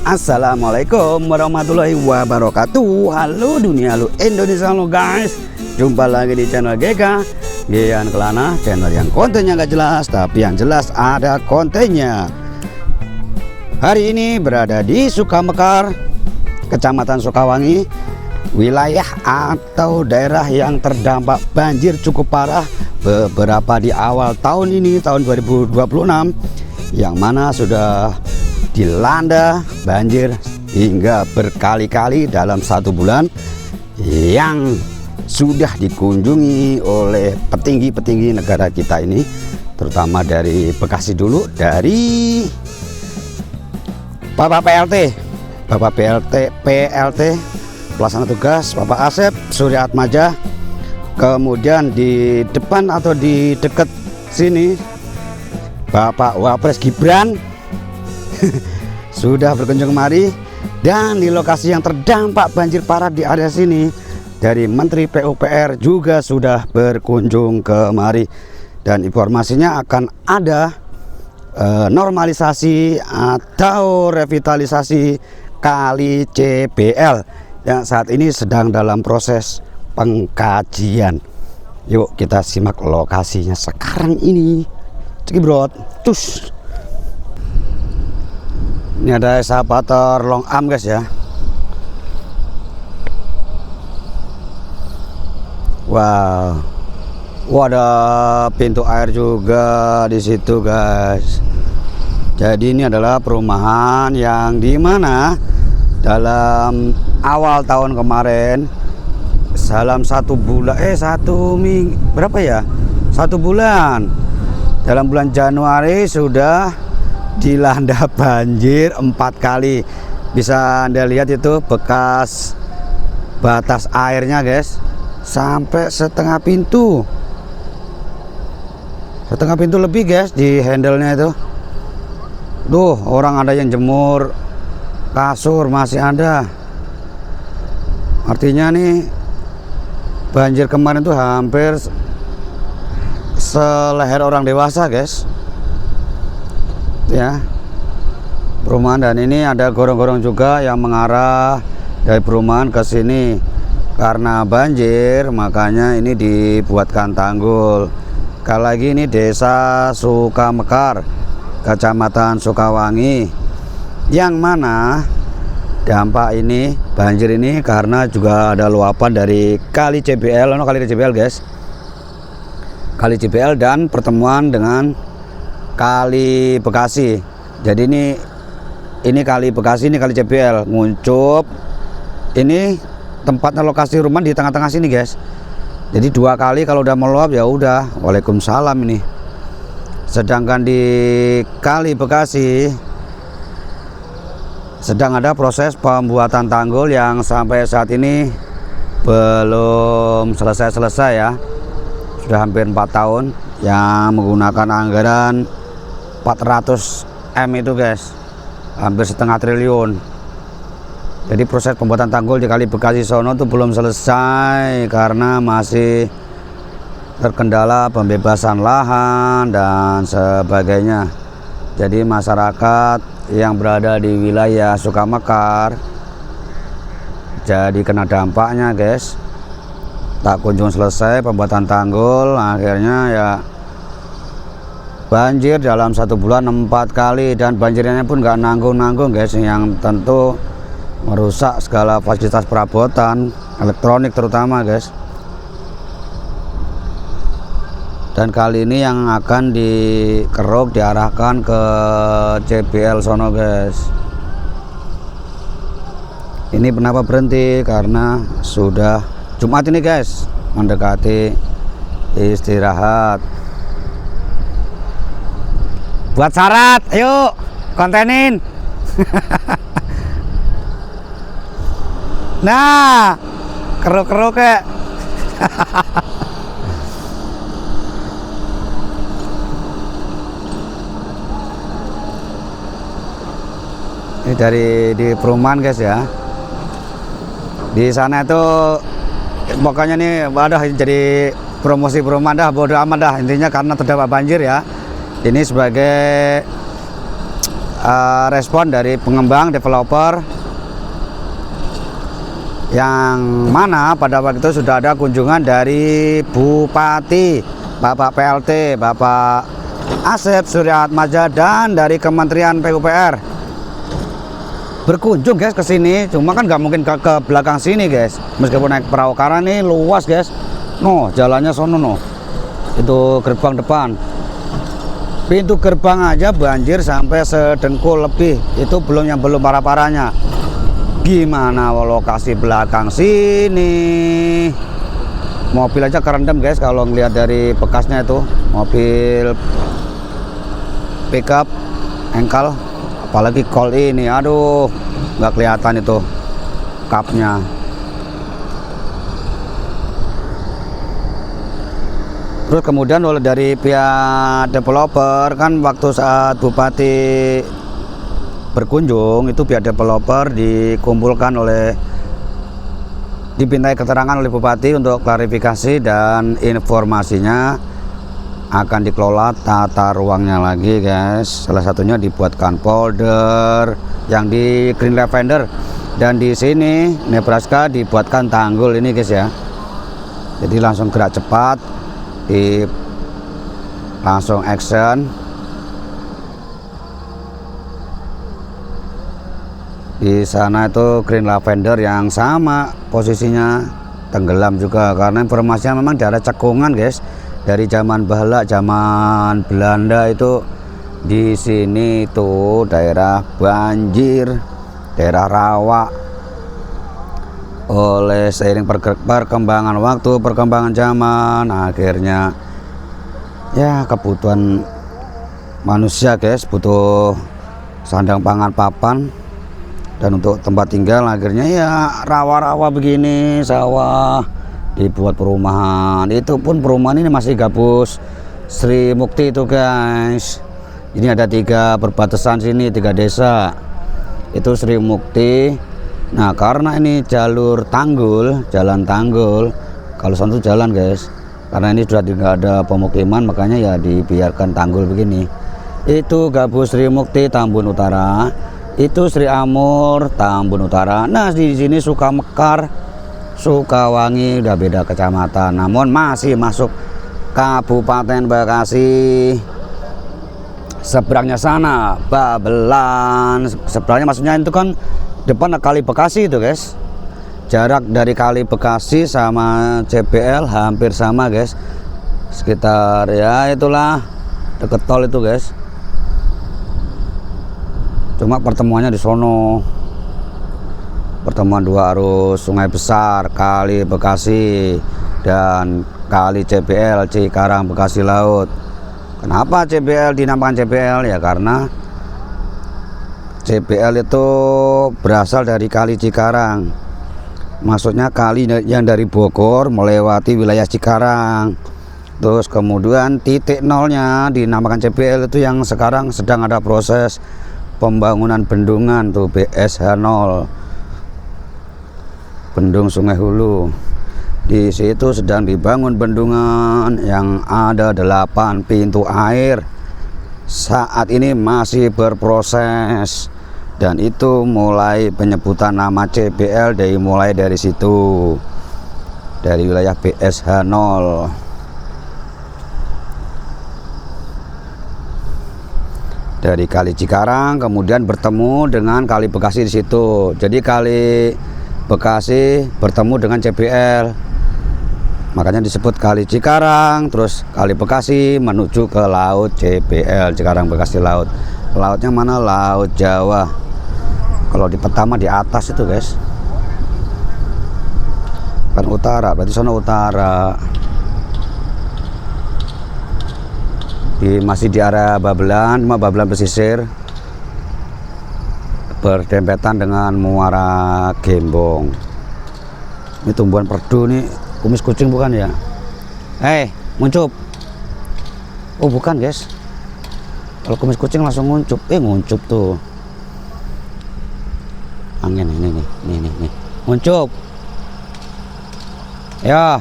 Assalamualaikum warahmatullahi wabarakatuh. Halo dunia, halo Indonesia, halo guys. Jumpa lagi di channel GK Gian Kelana, channel yang kontennya gak jelas tapi yang jelas ada kontennya. Hari ini berada di Sukamekar, Kecamatan Sukawangi, wilayah atau daerah yang terdampak banjir cukup parah beberapa di awal tahun ini, tahun 2026, yang mana sudah dilanda banjir hingga berkali-kali dalam satu bulan, yang sudah dikunjungi oleh petinggi-petinggi negara kita ini, terutama dari Bekasi dulu, dari Bapak PLT Pelaksana Tugas Bapak Asep Suryaatmaja. Kemudian di depan atau di dekat sini Bapak Wapres Gibran sudah berkunjung kemari. Dan di lokasi yang terdampak banjir parah di area sini, dari Menteri PUPR juga sudah berkunjung kemari. Dan informasinya akan ada normalisasi atau revitalisasi Kali CBL yang saat ini sedang dalam proses pengkajian. Yuk kita simak lokasinya sekarang ini. Cekibrot, tus. Ini ada eskavator long arm guys ya. Wow. Wah, ada pintu air juga di situ guys. Jadi ini adalah perumahan yang dimana dalam awal tahun kemarin, dalam satu bulan, berapa ya? 1 bulan. Dalam bulan Januari sudah dilanda banjir 4 kali. Bisa Anda lihat itu bekas batas airnya guys, sampai setengah pintu lebih guys di handle-nya itu. Duh, orang ada yang jemur kasur masih ada. Artinya nih banjir kemarin tuh hampir seleher orang dewasa guys ya, perumahan. Dan ini ada gorong-gorong juga yang mengarah dari perumahan ke sini. Karena banjir makanya ini dibuatkan tanggul. Sekali lagi ini Desa Sukamekar, Kecamatan Sukawangi, yang mana dampak ini banjir ini karena juga ada luapan dari Kali CBL, Kali CBL guys, Kali CBL dan pertemuan dengan Kali Bekasi. Jadi ini Kali Bekasi, ini Kali CBL nguncup. Ini tempatnya lokasi rumah di tengah-tengah sini guys. Jadi 2 kali kalau udah meluap ya udah waalaikumsalam ini. Sedangkan di Kali Bekasi sedang ada proses pembuatan tanggul yang sampai saat ini belum selesai ya. Sudah hampir 4 tahun, yang menggunakan anggaran 400 M itu guys, hampir setengah triliun. Jadi proses pembuatan tanggul di Kali Bekasi sono itu belum selesai karena masih terkendala pembebasan lahan dan sebagainya. Jadi masyarakat yang berada di wilayah Sukamekar jadi kena dampaknya guys. Tak kunjung selesai pembuatan tanggul, akhirnya ya banjir dalam 1 bulan 4 kali. Dan banjirnya pun nggak nanggung-nanggung guys, yang tentu merusak segala fasilitas perabotan elektronik terutama guys. Dan kali ini yang akan dikeruk diarahkan ke CBL sono guys. Ini kenapa berhenti? Karena sudah Jumat ini guys, mendekati istirahat. Buat syarat, ayo kontenin. Nah, keruk-keruk kayak. Ini dari di perumahan guys ya. Di sana itu pokoknya nih waduh, jadi promosi perumahan dah, bodo amat dah intinya, karena terdampak banjir ya. Ini sebagai respon dari pengembang developer, yang mana pada waktu itu sudah ada kunjungan dari Bupati, Bapak PLT, Bapak Asep Suryaatmaja, dan dari Kementerian PUPR berkunjung guys ke sini. Cuma kan nggak mungkin ke belakang sini guys, meskipun naik perahu karena ini luas guys. No, jalannya sono no, itu gerbang depan. Pintu gerbang aja banjir sampai sedengkul lebih, itu belum yang belum parah-parahnya. Gimana lokasi belakang sini? Mobil aja kerendam guys kalau ngelihat dari bekasnya itu. Mobil pickup engkal, apalagi kol ini, aduh nggak kelihatan itu kapnya. Terus kemudian oleh dari pihak developer kan waktu saat Bupati berkunjung itu pihak developer dikumpulkan dimintai keterangan oleh Bupati untuk klarifikasi, dan informasinya akan dikelola tata ruangnya lagi guys. Salah satunya dibuatkan folder yang di Green Lavender, dan di sini Nebraska dibuatkan tanggul ini guys ya. Jadi langsung gerak cepat, langsung action. Di sana itu Green Lavender yang sama posisinya tenggelam juga, karena informasinya memang daerah cekungan guys. Dari zaman bahala, zaman Belanda itu di sini itu daerah banjir, daerah rawa. Oleh seiring perkembangan waktu, perkembangan zaman, akhirnya ya kebutuhan manusia guys, butuh sandang pangan papan, dan untuk tempat tinggal akhirnya ya rawa-rawa begini, sawah, dibuat perumahan. Itu pun perumahan ini masih gabus Sri Mukti itu guys. Ini ada 3 perbatasan sini, 3 desa itu Sri Mukti. Nah karena ini jalur tanggul, jalan tanggul, kalau sana itu jalan guys, karena ini sudah tidak ada pemukiman, makanya ya dibiarkan tanggul begini. Itu gabus Sri Mukti Tambun Utara, itu Sri Amur Tambun Utara. Nah di sini Sukamekar, Sukawangi, udah beda kecamatan, namun masih masuk Kabupaten Bekasi. Seberangnya sana Babelan, seberangnya maksudnya itu kan depan Kali Bekasi itu guys. Jarak dari Kali Bekasi sama CBL hampir sama guys, sekitar ya itulah deket tol itu guys. Cuma pertemuannya di sono, pertemuan 2 arus sungai besar, Kali Bekasi dan Kali CBL, Cikarang Bekasi Laut. Kenapa CBL dinamakan CBL? Ya karena CBL itu berasal dari Kali Cikarang, maksudnya kali yang dari Bogor melewati wilayah Cikarang. Terus kemudian titik nolnya dinamakan CBL itu yang sekarang sedang ada proses pembangunan bendungan tuh, BSH 0, Bendung Sungai Hulu. Di situ sedang dibangun bendungan yang ada 8 pintu air. Saat ini masih berproses, dan itu mulai penyebutan nama CBL mulai dari situ, dari wilayah BSH 0. Dari Kali Cikarang kemudian bertemu dengan Kali Bekasi di situ. Jadi Kali Bekasi bertemu dengan CBL, makanya disebut Kali Cikarang. Terus Kali Bekasi menuju ke laut, CBL, Cikarang Bekasi Laut. Lautnya mana? Laut Jawa. Kalau di pertama di atas itu guys, kan utara, berarti sana utara. Masih di area Babelan, cuma Babelan pesisir, berdempetan dengan Muara Gembong. Ini tumbuhan perdu nih, kumis kucing bukan ya? Nguncup. Oh bukan guys, kalau kumis kucing langsung nguncup. Nguncup tuh, angin ini nih nguncup ya.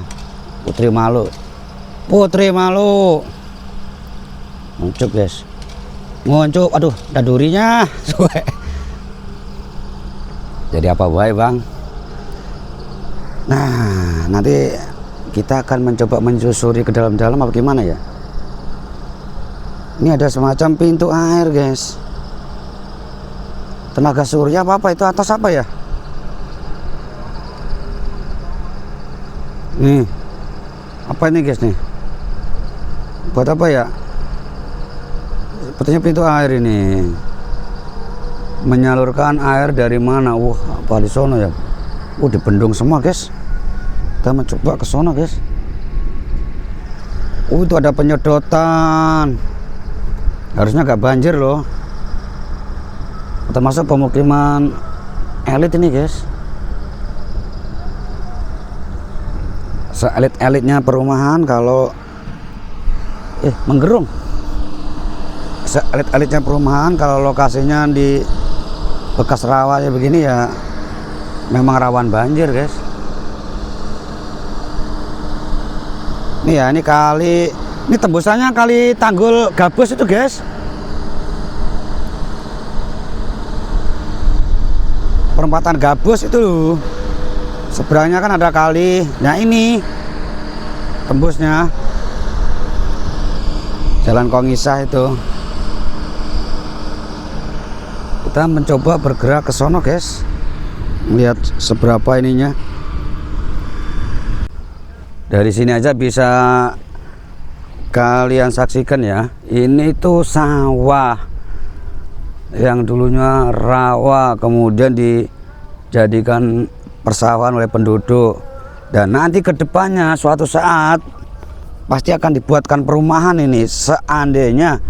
Putri malu nguncup guys. Ngoncuk, aduh, ada durinya. Jadi apa baik bang? Nah, nanti kita akan mencoba menyusuri ke dalam-dalam apa gimana ya? Ini ada semacam pintu air guys. Tenaga surya apa itu atas apa ya? Nih, apa ini guys nih? Buat apa ya? Sepertinya pintu air ini menyalurkan air dari mana? Wah, apa di sono ya? Dibendung semua guys. Kita mencoba ke sono guys. Itu ada penyedotan. Harusnya nggak banjir loh. Termasuk pemukiman elit ini guys. Seelit-elitnya perumahan kalau menggerung. Seelit-elitnya perumahan kalau lokasinya di bekas rawa ya begini ya memang rawan banjir guys. Ini ya, ini kali, ini tembusannya kali Tanggul Gabus itu guys. Perempatan Gabus itu loh. Seberangnya kan ada kali. Nah ini tembusnya Jalan Kongisah itu. Kita mencoba bergerak ke sono guys, lihat seberapa ininya. Dari sini aja bisa kalian saksikan ya, ini tuh sawah yang dulunya rawa kemudian dijadikan persawahan oleh penduduk, dan nanti kedepannya suatu saat pasti akan dibuatkan perumahan ini. Seandainya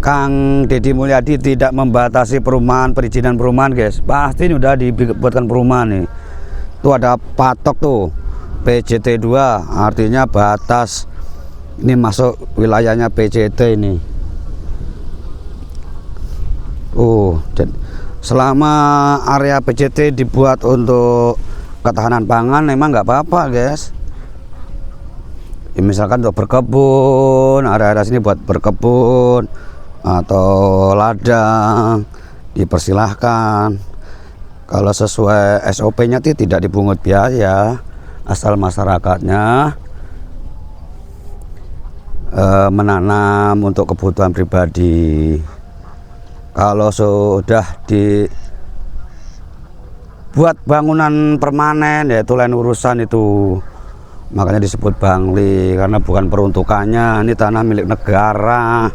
Kang Deddy Mulyadi tidak membatasi perumahan, perizinan perumahan guys, pasti ini udah dibuatkan perumahan nih. Tuh ada patok tuh PJT 2, artinya batas ini masuk wilayahnya PJT ini. Selama area PJT dibuat untuk ketahanan pangan memang nggak apa-apa guys. Ya, misalkan untuk berkebun, area-area sini buat berkebun atau ladang dipersilahkan. Kalau sesuai SOP-nya tidak dipungut biaya, asal masyarakatnya menanam untuk kebutuhan pribadi. Kalau sudah dibuat bangunan permanen, yaitu lain urusan itu. Makanya disebut Bangli, karena bukan peruntukannya, ini tanah milik negara.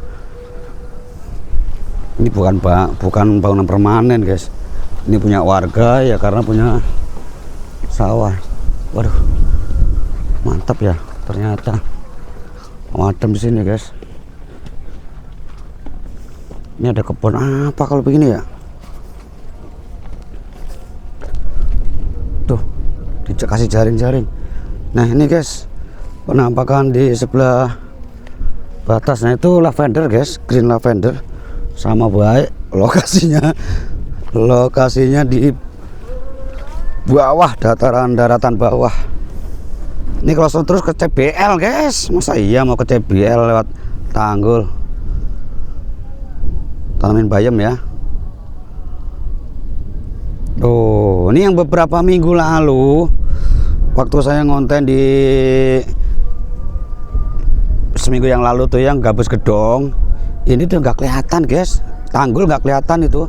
Ini bukan bangunan permanen guys. Ini punya warga ya karena punya sawah. Waduh, mantap ya ternyata. Adem di sini guys. Ini ada kebun apa kalau begini ya? Tuh, dikasih jaring-jaring. Nah ini guys, penampakan di sebelah batasnya itu lavender guys, green lavender. Sama baik lokasinya di bawah, daratan bawah. Ini kalau terus ke CBL guys, masa iya mau ke CBL lewat Tanggul. Tanamin bayam ya. Tuh, ini yang beberapa minggu lalu waktu saya ngonten di seminggu yang lalu tuh yang Gabus Gedong, ini tuh nggak kelihatan guys. Tanggul nggak kelihatan itu,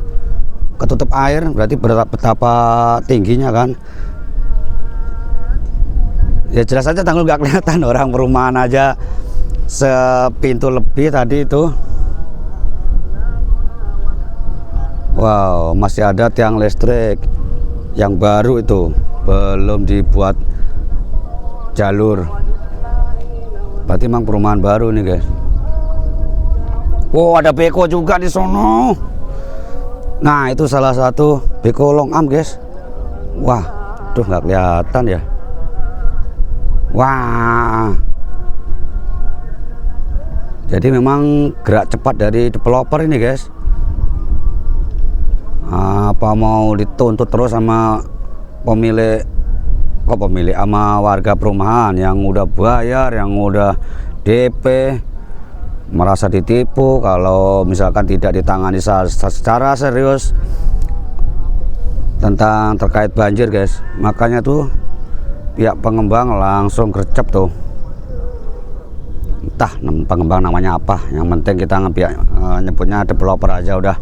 ketutup air, berarti betapa tingginya kan. Ya jelas aja Tanggul nggak kelihatan, orang perumahan aja sepintu lebih tadi itu. Wow, masih ada tiang listrik yang baru itu, belum dibuat jalur. Berarti memang perumahan baru nih guys. Wow, ada beko juga di sono. Nah itu salah satu beko long arm guys. Wah, tuh nggak kelihatan ya. Wah, jadi memang gerak cepat dari developer ini guys. Apa mau dituntut terus sama pemilik sama warga perumahan yang udah bayar, yang udah DP, merasa ditipu kalau misalkan tidak ditangani secara serius tentang terkait banjir guys. Makanya tuh pihak pengembang langsung gercep tuh, entah pengembang namanya apa, yang penting kita nyebutnya developer aja udah.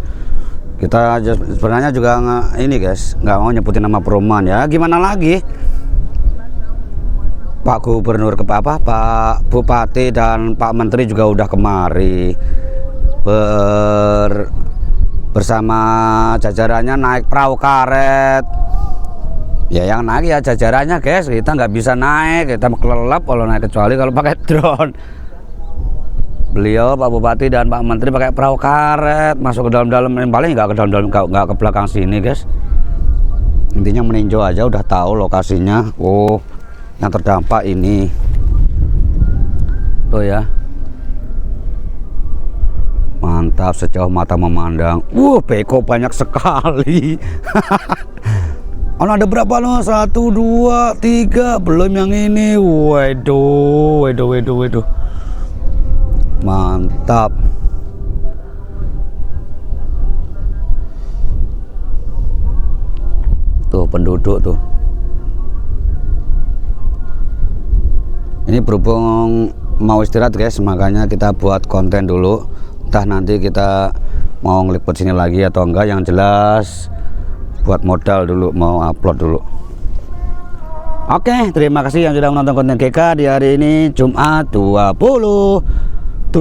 Kita sebenarnya juga ini guys, nggak mau nyebutin nama perumahan ya, gimana lagi. Pak Gubernur Pak Bupati dan Pak Menteri juga udah kemari bersama jajarannya naik perahu karet. Ya yang naik ya jajarannya guys, kita nggak bisa naik, kita kelelep kalau naik kecuali kalau pakai drone. Beliau Pak Bupati dan Pak Menteri pakai perahu karet masuk ke dalam-dalam, paling nggak ke dalam-dalam, nggak ke belakang sini guys. Intinya meninjau aja udah tahu lokasinya. Oh, yang terdampak ini tuh ya, mantap sejauh mata memandang. Beko banyak sekali. Oh, ada berapa loh? 1, 2, 3, belum yang ini. Waduh, mantap. Tuh penduduk tuh. Ini berhubung mau istirahat guys, makanya kita buat konten dulu. Entah nanti kita mau ngeliput sini lagi atau enggak, yang jelas buat modal dulu, mau upload dulu. Oke, terima kasih yang sudah menonton konten GK di hari ini, Jumat 27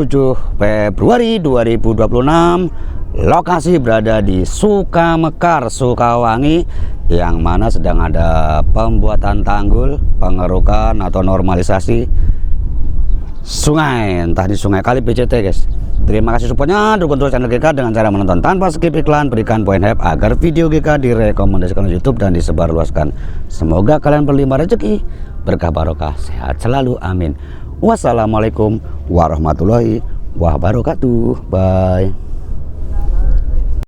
Februari 2026. Lokasi berada di Sukamekar, Sukawangi, yang mana sedang ada pembuatan tanggul, pengerukan atau normalisasi sungai, entah di Sungai Kali BCT guys. Terima kasih supportnya, dukung terus channel GK dengan cara menonton tanpa skip iklan, berikan poin hype agar video GK direkomendasikan di YouTube dan disebarluaskan. Semoga kalian berlimpah rezeki, berkah barokah, sehat selalu, amin. Wassalamualaikum warahmatullahi wabarakatuh. Bye.